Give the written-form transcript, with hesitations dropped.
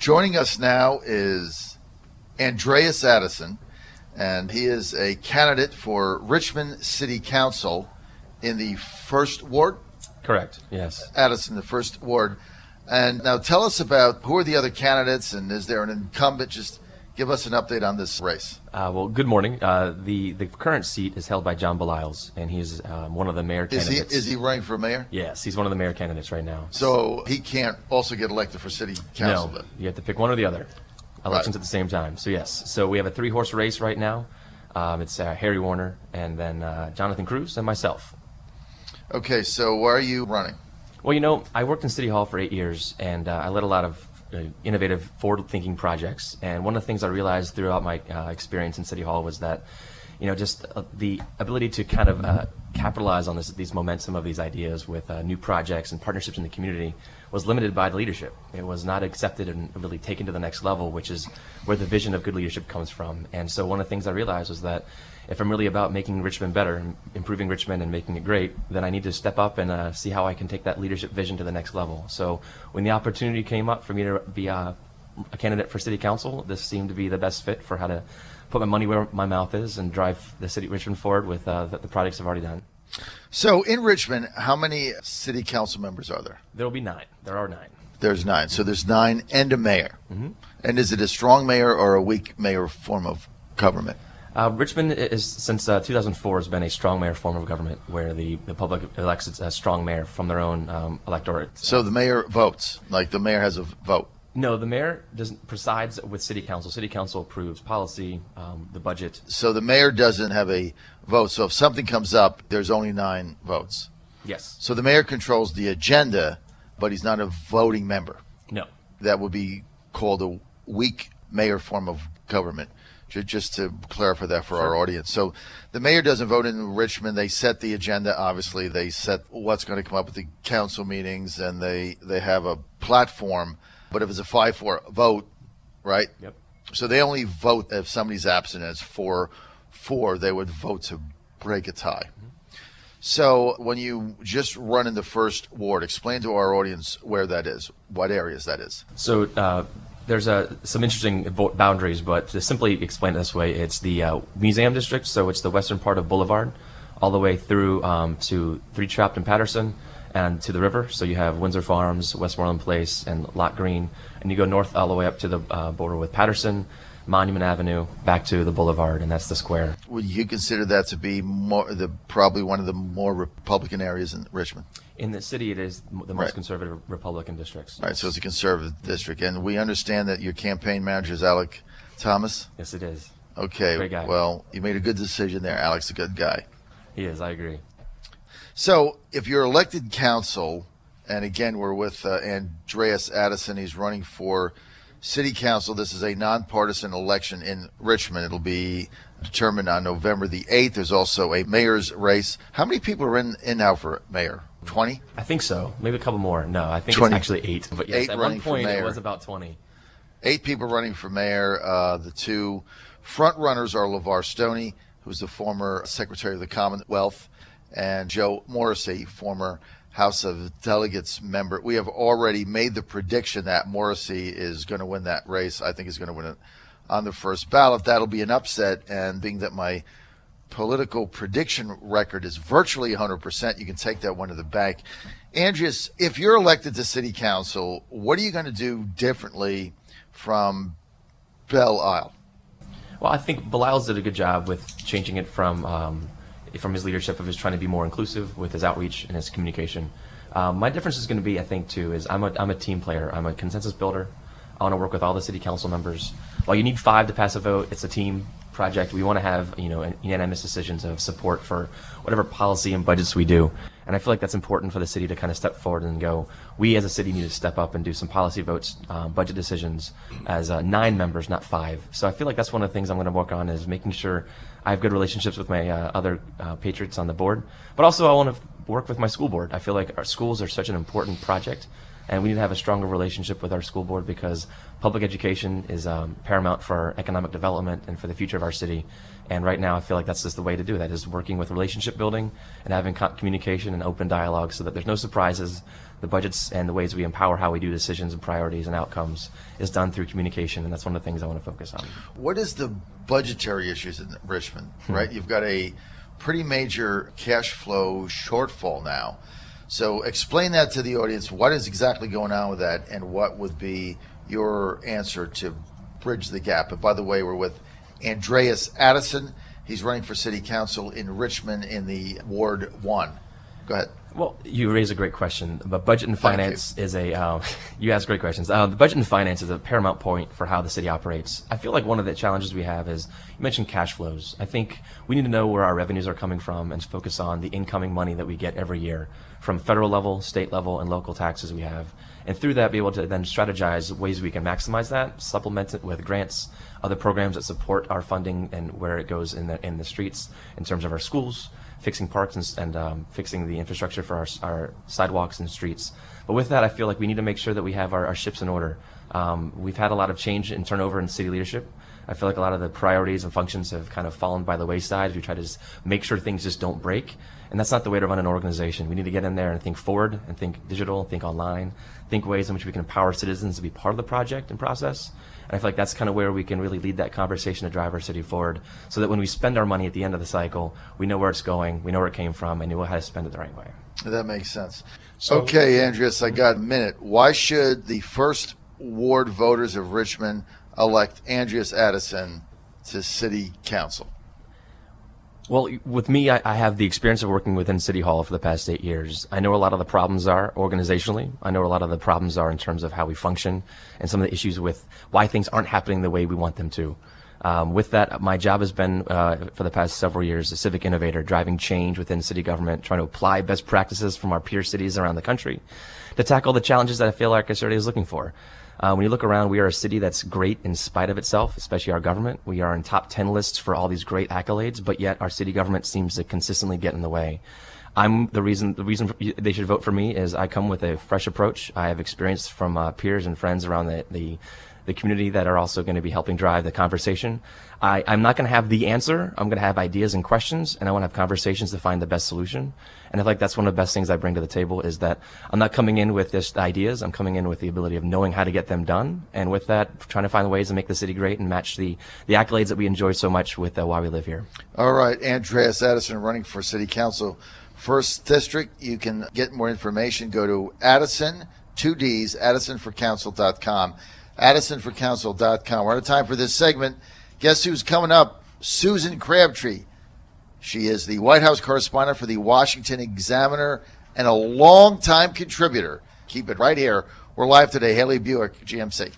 Joining us now is Andreas Addison, and he is a candidate for Richmond City Council in the 1st Ward. Correct, yes. Addison, the 1st Ward. And now tell us about who are the other candidates, and is there an incumbent? Just give us an update on this race. Well, good morning. The current seat is held by John Belials, and he's one of the mayor candidates. Is he running for mayor? Yes, he's one of the mayor candidates right now. So he can't also get elected for city council? No, you have to pick one or the other. Elections at the same time. So yes, so we have a 3-horse race right now. It's Harry Warner, and then Jonathan Cruz, and myself. Okay, so why are you running? Well, I worked in City Hall for 8 years, and I led a lot of innovative, forward-thinking projects. And one of the things I realized throughout my experience in City Hall was that, just the ability to kind of capitalize on these momentum of these ideas with new projects and partnerships in the community was limited by the leadership. It was not accepted and really taken to the next level, which is where the vision of good leadership comes from. And so one of the things I realized was that if I'm really about making Richmond better, improving Richmond and making it great, then I need to step up and see how I can take that leadership vision to the next level. So when the opportunity came up for me to be a candidate for City Council, this seemed to be the best fit for how to put my money where my mouth is and drive the city of Richmond forward with the projects I've already done. So in Richmond, how many city council members are there? There will be 9. There are 9. There's 9. So there's 9 and a mayor. Mm-hmm. And is it a strong mayor or a weak mayor form of government? Richmond is, since 2004, has been a strong mayor form of government where the public elects a strong mayor from their own electorate. So the mayor votes, like the mayor has a vote? No, the mayor presides with City Council. City Council approves policy, the budget. So the mayor doesn't have a vote. So if something comes up, there's only 9 votes. Yes. So the mayor controls the agenda, but he's not a voting member. No. That would be called a weak mayor form of government. Just to clarify that for our audience. So the mayor doesn't vote in Richmond. They set the agenda, obviously. They set what's going to come up at the council meetings, and they have a platform. But if it's a 5-4 vote, right? Yep. So they only vote if somebody's absent, and it's 4-4, they would vote to break a tie. Mm-hmm. So when you just run in the 1st Ward, explain to our audience where that is, what areas that is. So there's some interesting boundaries, but to simply explain it this way, it's the Museum District, so it's the western part of Boulevard, all the way through to 3 Trapped and Patterson, and to the river. So you have Windsor Farms, Westmoreland Place, and Lot Green, and you go north all the way up to the border with Patterson, Monument Avenue, back to the Boulevard, and that's the square. Would you consider that to be probably one of the more Republican areas in Richmond? In the city, it is the most conservative Republican districts. Right, so it's a conservative district. And we understand that your campaign manager is Alec Thomas? Yes, it is. Okay, great guy. Well, you made a good decision there. Alec's a good guy. He is, I agree. So if you're elected council, and again, we're with Andreas Addison. He's running for City Council. This is a nonpartisan election in Richmond. It'll be determined on November the 8th. There's also a mayor's race. How many people are in now for mayor? 20? I think so. Maybe a couple more. No, I think 20. It's actually 8. But yes, 8 at running one point for mayor. It was about 20. 8 people running for mayor. The 2 front runners are LeVar Stoney, who's the former Secretary of the Commonwealth, and Joe Morrissey, former House of Delegates member. We have already made the prediction that Morrissey is going to win that race. I think he's going to win it on the first ballot. That'll be an upset, and being that my political prediction record is virtually 100%, you can take that one to the bank. Andreas, if you're elected to City Council, what are you going to do differently from Belle Isle? Well, I think Belials did a good job with changing it from his leadership of his trying to be more inclusive with his outreach and his communication. My difference is going to be, I think, too, is I'm a team player. I'm a consensus builder. I want to work with all the city council members. While you need 5 to pass a vote, it's a team project. We want to have unanimous decisions of support for whatever policy and budgets we do. And I feel like that's important for the city to kind of step forward and go, we as a city need to step up and do some policy votes, budget decisions as 9 members, not 5. So I feel like that's one of the things I'm going to work on, is making sure I have good relationships with my other patriots on the board. But also I want to work with my school board. I feel like our schools are such an important project, And we need to have a stronger relationship with our school board because public education is paramount for our economic development and for the future of our city. And right now, I feel like that's just the way to do that, is working with relationship building and having communication and open dialogue so that there's no surprises. The budgets and the ways we empower how we do decisions and priorities and outcomes is done through communication, and that's one of the things I want to focus on. What is the budgetary issues in Richmond, right? You've got a pretty major cash flow shortfall now. So explain that to the audience. What is exactly going on with that, and what would be your answer to bridge the gap? And by the way, we're with Andreas Addison. He's running for city council in Richmond in the Ward 1. Go ahead. Well, you raise a great question, but budget and finance is you ask great questions. The budget and finance is a paramount point for how the city operates. I feel like one of the challenges we have is, you mentioned cash flows. I think we need to know where our revenues are coming from and focus on the incoming money that we get every year from federal level, state level, and local taxes we have. And through that, be able to then strategize ways we can maximize that, supplement it with grants, other programs that support our funding and where it goes in the streets in terms of our schools, fixing parks and fixing the infrastructure for our sidewalks and streets. But with that, I feel like we need to make sure that we have our ships in order. We've had a lot of change and turnover in city leadership. I feel like a lot of the priorities and functions have kind of fallen by the wayside. We try to just make sure things just don't break. And that's not the way to run an organization. We need to get in there and think forward and think digital, think online, think ways in which we can empower citizens to be part of the project and process. And I feel like that's kind of where we can really lead that conversation to drive our city forward so that when we spend our money at the end of the cycle, we know where it's going, we know where it came from, and we know how to spend it the right way. That makes sense. Okay, Andreas, I got a minute. Why should the first ward voters of Richmond elect Andreas Addison to city council? Well, with me, I have the experience of working within City Hall for the past 8 years. I know a lot of the problems are organizationally. I know a lot of the problems are in terms of how we function and some of the issues with why things aren't happening the way we want them to. With that, my job has been, for the past several years, a civic innovator, driving change within city government, trying to apply best practices from our peer cities around the country to tackle the challenges that I feel like our city is looking for. When you look around, we are a city that's great in spite of itself, especially our government. We are in top 10 lists for all these great accolades, but yet our city government seems to consistently get in the way. The reason they should vote for me is I come with a fresh approach. I have experience from peers and friends around the community that are also going to be helping drive the conversation. I'm not going to have the answer. I'm going to have ideas and questions, and I want to have conversations to find the best solution. And I feel like that's one of the best things I bring to the table is that I'm not coming in with just ideas. I'm coming in with the ability of knowing how to get them done. And with that, trying to find ways to make the city great and match the accolades that we enjoy so much with why we live here. All right. Andreas Addison running for city council. First District. You can get more information. Go to Addison, 2Ds, AddisonForCouncil.com. AddisonForCouncil.com. We're out of time for this segment. Guess who's coming up? Susan Crabtree. She is the White House correspondent for the Washington Examiner and a longtime contributor. Keep it right here. We're live today. Haley Buick, GMC.